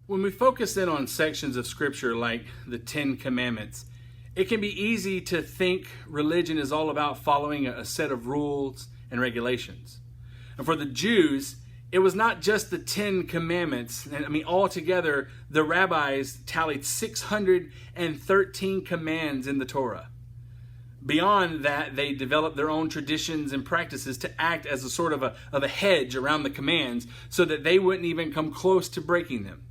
When we focus in on sections of Scripture like the Ten Commandments, it can be easy to think religion is all about following a set of rules and regulations. And for the Jews, it was not just the Ten Commandments. Altogether, the rabbis tallied 613 commands in the Torah. Beyond that, they developed their own traditions and practices to act as a sort of a hedge around the commands so that they wouldn't even come close to breaking them.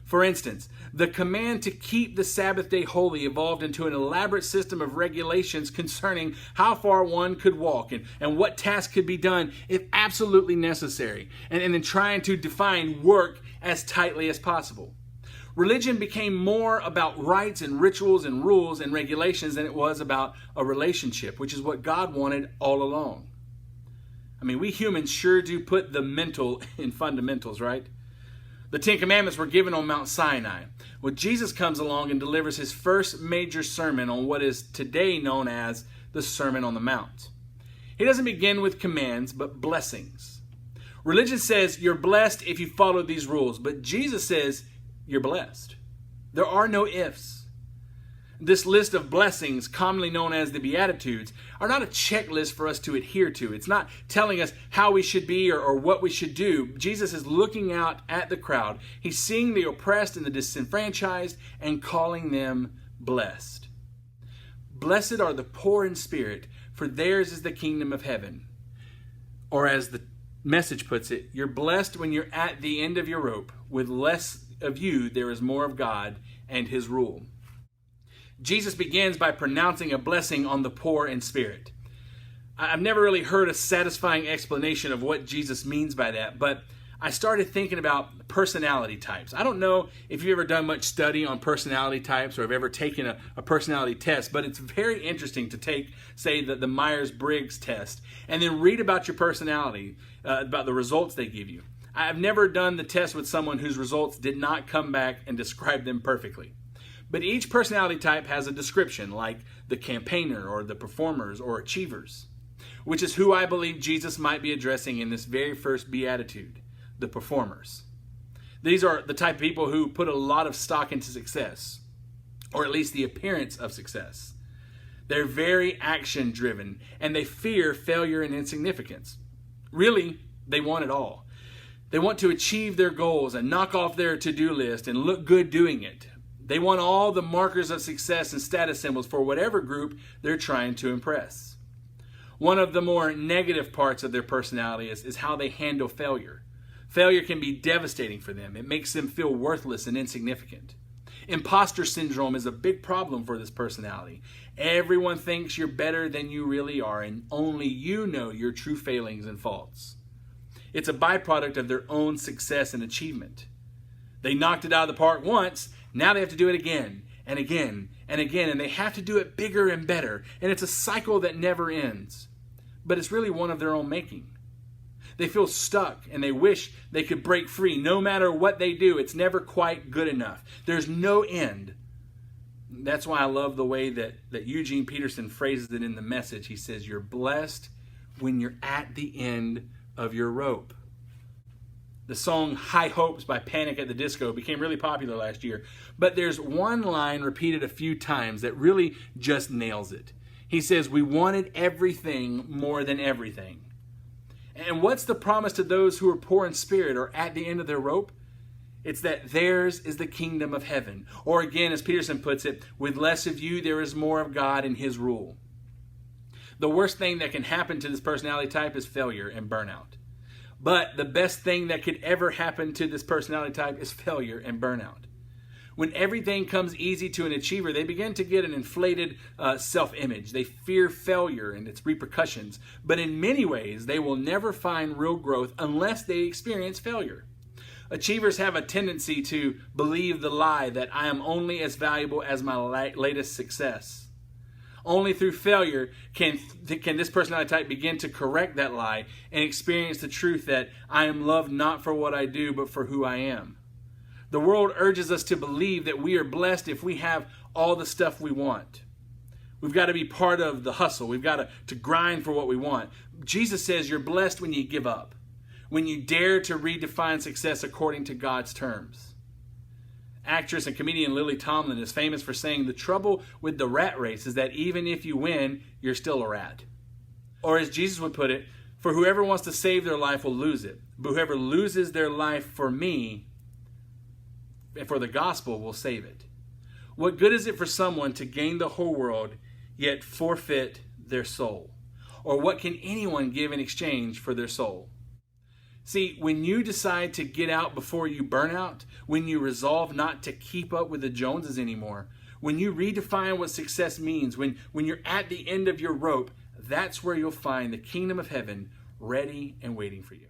For instance, the command to keep the Sabbath day holy evolved into an elaborate system of regulations concerning how far one could walk and what tasks could be done if absolutely necessary, and then trying to define work as tightly as possible. Religion became more about rites and rituals and rules and regulations than it was about a relationship, which is what God wanted all along. We humans sure do put the mental in fundamentals, right? The Ten Commandments were given on Mount Sinai. Well, Jesus comes along and delivers his first major sermon on what is today known as the Sermon on the Mount. He doesn't begin with commands, but blessings. Religion says you're blessed if you follow these rules, but Jesus says you're blessed. There are no ifs. This list of blessings, commonly known as the Beatitudes, are not a checklist for us to adhere to. It's not telling us how we should be or what we should do. Jesus is looking out at the crowd. He's seeing the oppressed and the disenfranchised and calling them blessed. Blessed are the poor in spirit, for theirs is the kingdom of heaven. Or as the Message puts it, you're blessed when you're at the end of your rope. With less of you, there is more of God and his rule. Jesus begins by pronouncing a blessing on the poor in spirit. I've never really heard a satisfying explanation of what Jesus means by that, but I started thinking about personality types. I don't know if you've ever done much study on personality types or have ever taken a personality test, but it's very interesting to take, say, the Myers-Briggs test and then read about your personality, about the results they give you. I've never done the test with someone whose results did not come back and describe them perfectly. But each personality type has a description, like the campaigner or the performers or achievers, which is who I believe Jesus might be addressing in this very first beatitude, the performers. These are the type of people who put a lot of stock into success, or at least the appearance of success. They're very action-driven, and they fear failure and insignificance. Really, they want it all. They want to achieve their goals and knock off their to-do list and look good doing it. They want all the markers of success and status symbols for whatever group they're trying to impress. One of the more negative parts of their personality is how they handle failure. Failure can be devastating for them. It makes them feel worthless and insignificant. Imposter syndrome is a big problem for this personality. Everyone thinks you're better than you really are, and only you know your true failings and faults. It's a byproduct of their own success and achievement. They knocked it out of the park once. Now they have to do it again and again and again, and they have to do it bigger and better. And it's a cycle that never ends. But it's really one of their own making. They feel stuck and they wish they could break free. No matter what they do, it's never quite good enough. There's no end. That's why I love the way that Eugene Peterson phrases it in the Message. He says, you're blessed when you're at the end of your rope. The song High Hopes by Panic at the Disco became really popular last year, but there's one line repeated a few times that really just nails it. He says, we wanted everything more than everything. And what's the promise to those who are poor in spirit or at the end of their rope? It's that theirs is the kingdom of heaven. Or again, as Peterson puts it, with less of you, there is more of God and his rule. The worst thing that can happen to this personality type is failure and burnout. But the best thing that could ever happen to this personality type is failure and burnout. When everything comes easy to an achiever, they begin to get an inflated self-image. They fear failure and its repercussions. But in many ways, they will never find real growth unless they experience failure. Achievers have a tendency to believe the lie that I am only as valuable as my latest success. Only through failure can this personality type begin to correct that lie and experience the truth that I am loved not for what I do, but for who I am. The world urges us to believe that we are blessed if we have all the stuff we want. We've got to be part of the hustle. We've got to grind for what we want. Jesus says you're blessed when you give up, when you dare to redefine success according to God's terms. Actress and comedian Lily Tomlin is famous for saying the trouble with the rat race is that even if you win, you're still a rat. Or as Jesus would put it, for whoever wants to save their life will lose it, but whoever loses their life for me and for the gospel will save it. What good is it for someone to gain the whole world yet forfeit their soul? Or what can anyone give in exchange for their soul? See, when you decide to get out before you burn out, when you resolve not to keep up with the Joneses anymore, when you redefine what success means, when you're at the end of your rope, that's where you'll find the kingdom of heaven ready and waiting for you.